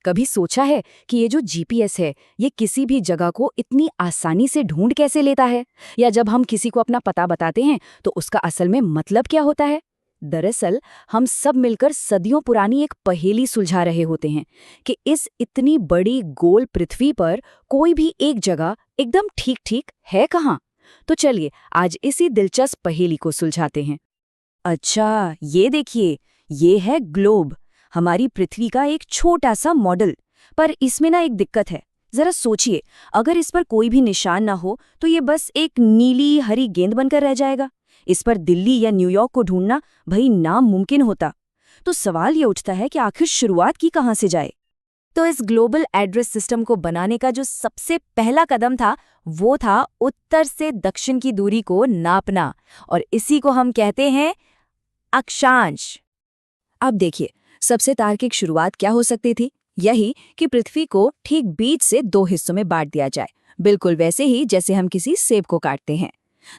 कभी सोचा है कि ये जो जीपीएस है ये किसी भी जगह को इतनी आसानी से ढूंढ कैसे लेता है? या जब हम किसी को अपना पता बताते हैं तो उसका असल में मतलब क्या होता है? दरअसल हम सब मिलकर सदियों पुरानी एक पहेली सुलझा रहे होते हैं कि इस इतनी बड़ी गोल पृथ्वी पर कोई भी एक जगह एकदम ठीक ठीक है कहाँ। तो चलिए आज इसी दिलचस्प पहेली को सुलझाते हैं। अच्छा, ये देखिए, ये है ग्लोब, हमारी पृथ्वी का एक छोटा सा मॉडल। पर इसमें ना एक दिक्कत है। जरा सोचिए, अगर इस पर कोई भी निशान ना हो तो ये बस एक नीली हरी गेंद बनकर रह जाएगा। इस पर दिल्ली या न्यूयॉर्क को ढूंढना भाई नामुमकिन होता। तो सवाल ये उठता है कि आखिर शुरुआत की कहाँ से जाए। तो इस ग्लोबल एड्रेस सिस्टम को बनाने का जो सबसे पहला कदम था वो था उत्तर से दक्षिण की दूरी को नापना, और इसी को हम कहते हैं अक्षांश। अब देखिए, सबसे तार्किक शुरुआत क्या हो सकती थी? यही कि पृथ्वी को ठीक बीच से दो हिस्सों में बांट दिया जाए, बिल्कुल वैसे ही जैसे हम किसी सेब को काटते हैं।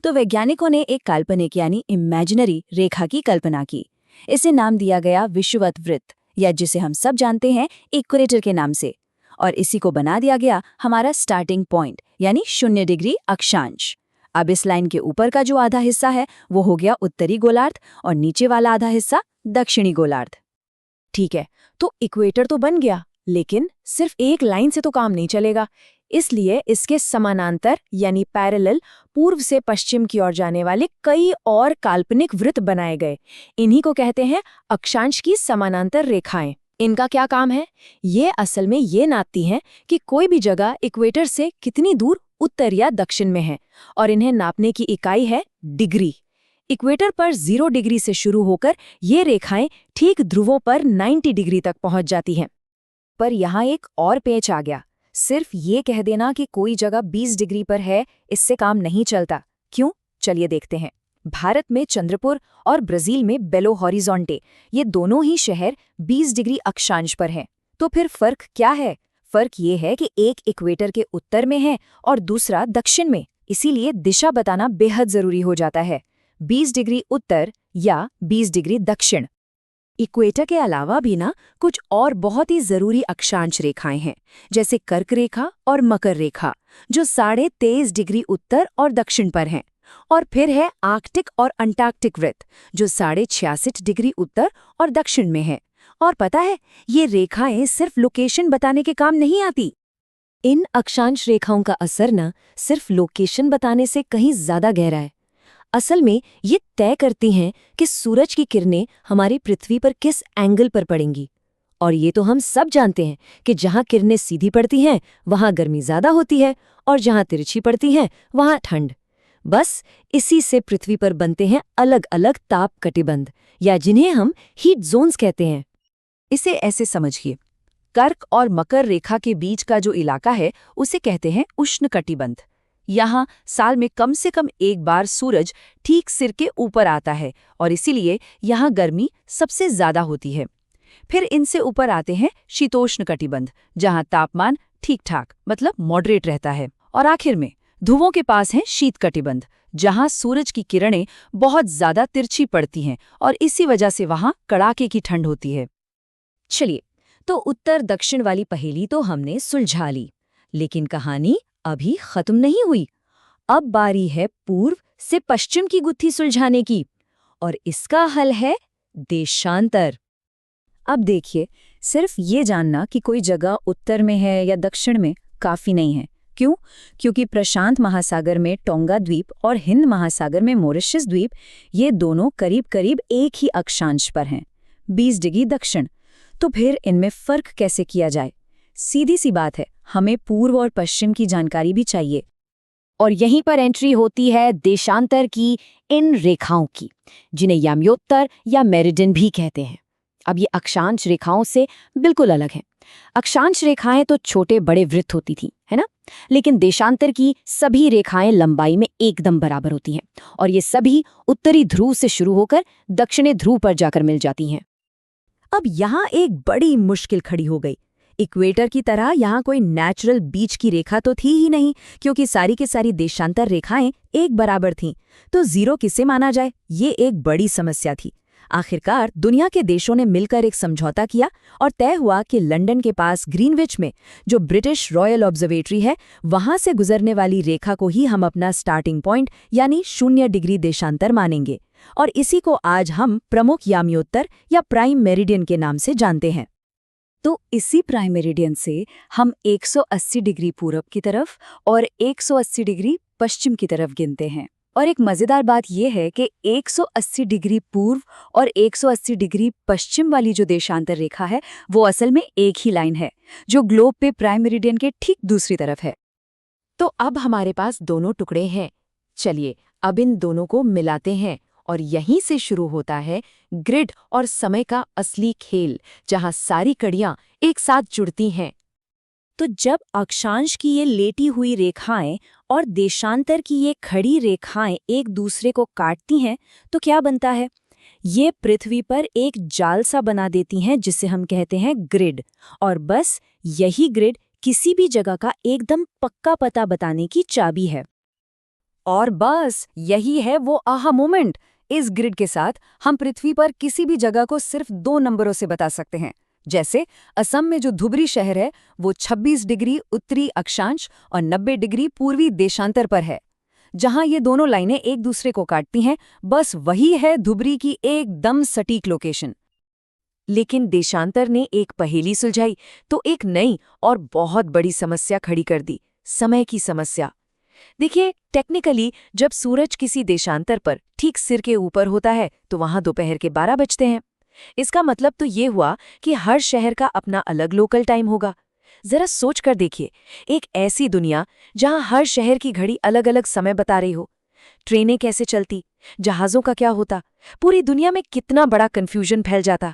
तो वैज्ञानिकों ने एक काल्पनिक यानी इमेजिनरी रेखा की कल्पना की। इसे नाम दिया गया विषुवत वृत्त, या जिसे हम सब जानते हैं इक्वेटर के नाम से। और इसी को बना दिया गया हमारा स्टार्टिंग पॉइंट, यानी 0 डिग्री अक्षांश। अब इस लाइन के ऊपर का जो आधा हिस्सा है वो हो गया उत्तरी गोलार्ध, और नीचे वाला आधा हिस्सा दक्षिणी गोलार्ध। ठीक है, तो इक्वेटर तो बन गया, लेकिन सिर्फ एक लाइन से तो काम नहीं चलेगा। इसलिए इसके समानांतर यानी पैरेलल पूर्व से पश्चिम की ओर जाने वाले कई और काल्पनिक वृत्त बनाए गए। इन्हीं को कहते हैं अक्षांश की समानांतर रेखाएं। इनका क्या काम है? ये असल में ये नापती हैं कि कोई भी जगह इक्वेटर से कितनी दूर उत्तर या दक्षिण में है, और इन्हें नापने की इकाई है डिग्री। इक्वेटर पर 0 डिग्री से शुरू होकर ये रेखाएं ठीक ध्रुवों पर 90 डिग्री तक पहुंच जाती हैं। पर यहाँ एक और पेच आ गया। सिर्फ ये कह देना कि कोई जगह 20 डिग्री पर है, इससे काम नहीं चलता। क्यों? चलिए देखते हैं। भारत में चंद्रपुर और ब्राजील में बेलो हॉरिजॉन्टे, ये दोनों ही शहर 20 डिग्री अक्षांश पर हैं। तो फिर फर्क क्या है? फर्क ये है कि एक इक्वेटर के उत्तर में है और दूसरा दक्षिण में। इसीलिए दिशा बताना बेहद जरूरी हो जाता है। 20 डिग्री उत्तर या 20 डिग्री दक्षिण। इक्वेटर के अलावा भी ना कुछ और बहुत ही जरूरी अक्षांश रेखाएं हैं, जैसे कर्क रेखा और मकर रेखा, जो 23.5 डिग्री उत्तर और दक्षिण पर हैं। और फिर है आर्कटिक और अंटार्कटिक वृत्त, जो 66.5 डिग्री उत्तर और दक्षिण में है। और पता है, ये रेखाएं सिर्फ लोकेशन बताने के काम नहीं आती। इन अक्षांश रेखाओं का असर न सिर्फ लोकेशन बताने से कहीं ज्यादा गहरा है। असल में ये तय करती हैं कि सूरज की किरणें हमारी पृथ्वी पर किस एंगल पर पड़ेंगी। और ये तो हम सब जानते हैं कि जहाँ किरणें सीधी पड़ती हैं वहाँ गर्मी ज़्यादा होती है, और जहाँ तिरछी पड़ती हैं वहाँ ठंड। बस इसी से पृथ्वी पर बनते हैं अलग अलग ताप कटिबंध, या जिन्हें हम हीट जोन्स कहते हैं। इसे ऐसे समझिए, कर्क और मकर रेखा के बीच का जो इलाका है उसे कहते हैं उष्ण कटिबंध। यहाँ साल में कम से कम एक बार सूरज ठीक सिर के ऊपर आता है, और इसीलिए यहाँ गर्मी सबसे ज्यादा होती है। फिर इनसे ऊपर आते हैं शीतोष्ण कटिबंध, जहाँ तापमान ठीक ठाक मतलब मॉडरेट रहता है। और आखिर में ध्रुवों के पास है शीत कटिबंध, जहाँ सूरज की किरणें बहुत ज्यादा तिरछी पड़ती हैं, और इसी वजह से वहाँ कड़ाके की ठंड होती है। चलिए, तो उत्तर दक्षिण वाली पहेली तो हमने सुलझा ली, लेकिन कहानी अभी खत्म नहीं हुई। अब बारी है पूर्व से पश्चिम की गुत्थी सुलझाने की, और इसका हल है देशांतर। अब देखिए, सिर्फ ये जानना कि कोई जगह उत्तर में है या दक्षिण में काफी नहीं है। क्यों? क्योंकि प्रशांत महासागर में टोंगा द्वीप और हिंद महासागर में मॉरिशस द्वीप, ये दोनों करीब करीब एक ही अक्षांश पर हैं, 20 डिग्री दक्षिण। तो फिर इनमें फर्क कैसे किया जाए? सीधी सी बात है, हमें पूर्व और पश्चिम की जानकारी भी चाहिए। और यहीं पर एंट्री होती है देशांतर की इन रेखाओं की, जिन्हें याम्योत्तर या मेरिडियन भी कहते हैं। अब ये अक्षांश रेखाओं से बिल्कुल अलग हैं। अक्षांश रेखाएं तो छोटे बड़े वृत्त होती थी, है ना? लेकिन देशांतर की सभी रेखाएं लंबाई में एकदम बराबर होती हैं, और ये सभी उत्तरी ध्रुव से शुरू होकर दक्षिणी ध्रुव पर जाकर मिल जाती हैं। अब यहाँ एक बड़ी मुश्किल खड़ी हो गई। इक्वेटर की तरह यहाँ कोई नेचुरल बीच की रेखा तो थी ही नहीं, क्योंकि सारी की सारी देशांतर रेखाएं एक बराबर थीं। तो 0 किसे माना जाए, ये एक बड़ी समस्या थी। आखिरकार दुनिया के देशों ने मिलकर एक समझौता किया और तय हुआ कि लंदन के पास ग्रीनविच में जो ब्रिटिश रॉयल ऑब्जर्वेटरी है, वहां से गुजरने वाली रेखा को ही हम अपना स्टार्टिंग पॉइंट यानी 0 डिग्री देशांतर मानेंगे, और इसी को आज हम प्रमुख याम्योत्तर या प्राइम मेरिडियन के नाम से जानते हैं। तो इसी प्राइम मेरिडियन से हम 180 डिग्री पूरब की तरफ और 180 डिग्री पश्चिम की तरफ गिनते हैं। और एक मज़ेदार बात यह है कि 180 डिग्री पूर्व और 180 डिग्री पश्चिम वाली जो देशांतर रेखा है, वो असल में एक ही लाइन है जो ग्लोब पे प्राइम मेरिडियन के ठीक दूसरी तरफ है। तो अब हमारे पास दोनों टुकड़े हैं। चलिए अब इन दोनों को मिलाते हैं और यहीं से शुरू होता है ग्रिड और समय का असली खेल, जहां सारी कड़ियां एक साथ जुड़ती हैं। तो जब अक्षांश की ये लेटी हुई रेखाएं और देशांतर की ये खड़ी रेखाएं एक दूसरे को काटती हैं, तो क्या बनता है? ये पृथ्वी पर एक जाल सा बना देती हैं जिसे हम कहते हैं ग्रिड। और बस यही ग्रिड किसी भी जगह का एकदम पक्का पता बताने की चाबी है। और बस यही है वो आहा मोमेंट। इस ग्रिड के साथ हम पृथ्वी पर किसी भी जगह को सिर्फ 2 नंबरों से बता सकते हैं। जैसे असम में जो धुबरी शहर है वो 26 डिग्री उत्तरी अक्षांश और 90 डिग्री पूर्वी देशांतर पर है। जहां ये दोनों लाइनें एक दूसरे को काटती हैं, बस वही है धुबरी की एकदम सटीक लोकेशन। लेकिन देशांतर ने एक पहेली सुलझाई तो एक नई और बहुत बड़ी समस्या खड़ी कर दी, समय की समस्या। देखिए, टेक्निकली जब सूरज किसी देशांतर पर ठीक सिर के ऊपर होता है तो वहां दोपहर के 12 बजते हैं। इसका मतलब तो ये हुआ कि हर शहर का अपना अलग लोकल टाइम होगा। जरा सोच कर देखिए, एक ऐसी दुनिया जहां हर शहर की घड़ी अलग अलग समय बता रही हो। ट्रेनें कैसे चलती, जहाज़ों का क्या होता, पूरी दुनिया में कितना बड़ा कन्फ्यूजन फैल जाता।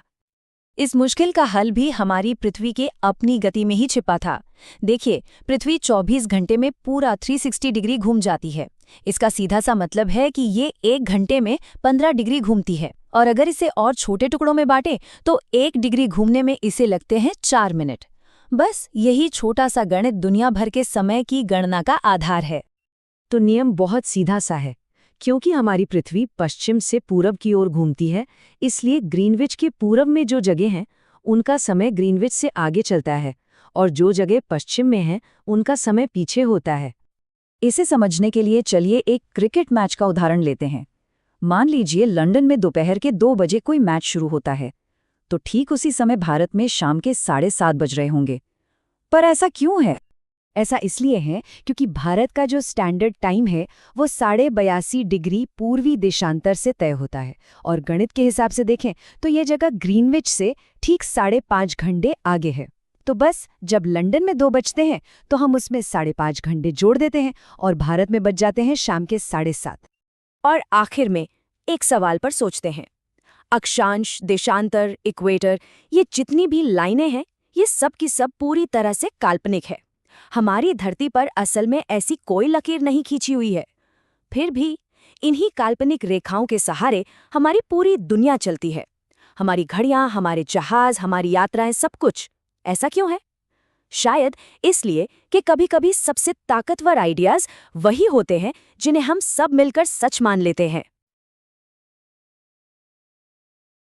इस मुश्किल का हल भी हमारी पृथ्वी के अपनी गति में ही छिपा था। देखिए, पृथ्वी 24 घंटे में पूरा 360 डिग्री घूम जाती है। इसका सीधा सा मतलब है कि ये 1 घंटे में 15 डिग्री घूमती है, और अगर इसे और छोटे टुकड़ों में बांटे तो 1 डिग्री घूमने में इसे लगते हैं 4 मिनट। बस यही छोटा सा गणित दुनिया भर के समय की गणना का आधार है। तो नियम बहुत सीधा सा है। क्योंकि हमारी पृथ्वी पश्चिम से पूरब की ओर घूमती है, इसलिए ग्रीनविच के पूरब में जो जगह हैं उनका समय ग्रीनविच से आगे चलता है, और जो जगह पश्चिम में हैं उनका समय पीछे होता है। इसे समझने के लिए चलिए एक क्रिकेट मैच का उदाहरण लेते हैं। मान लीजिए लंदन में दोपहर के 2 बजे कोई मैच शुरू होता है, तो ठीक उसी समय भारत में शाम के 7:30 बज रहे होंगे। पर ऐसा क्यों है? ऐसा इसलिए है क्योंकि भारत का जो स्टैंडर्ड टाइम है वो 82.5 डिग्री पूर्वी देशांतर से तय होता है, और गणित के हिसाब से देखें तो ये जगह ग्रीनविच से ठीक 5.5 घंटे आगे है। तो बस जब लंदन में 2 बजते हैं तो हम उसमें 5.5 घंटे जोड़ देते हैं और भारत में बज जाते हैं शाम के 7:30। और आखिर में एक सवाल पर सोचते हैं। अक्षांश, देशांतर, इक्वेटर, ये जितनी भी लाइनें हैं, ये सब की सब पूरी तरह से काल्पनिक है। हमारी धरती पर असल में ऐसी कोई लकीर नहीं खींची हुई है। फिर भी इन्हीं काल्पनिक रेखाओं के सहारे हमारी पूरी दुनिया चलती है। हमारी घड़ियां, हमारे जहाज, हमारी यात्राएं, सब कुछ। ऐसा क्यों है? शायद इसलिए कि कभी-कभी सबसे ताकतवर आइडियाज वही होते हैं जिन्हें हम सब मिलकर सच मान लेते हैं।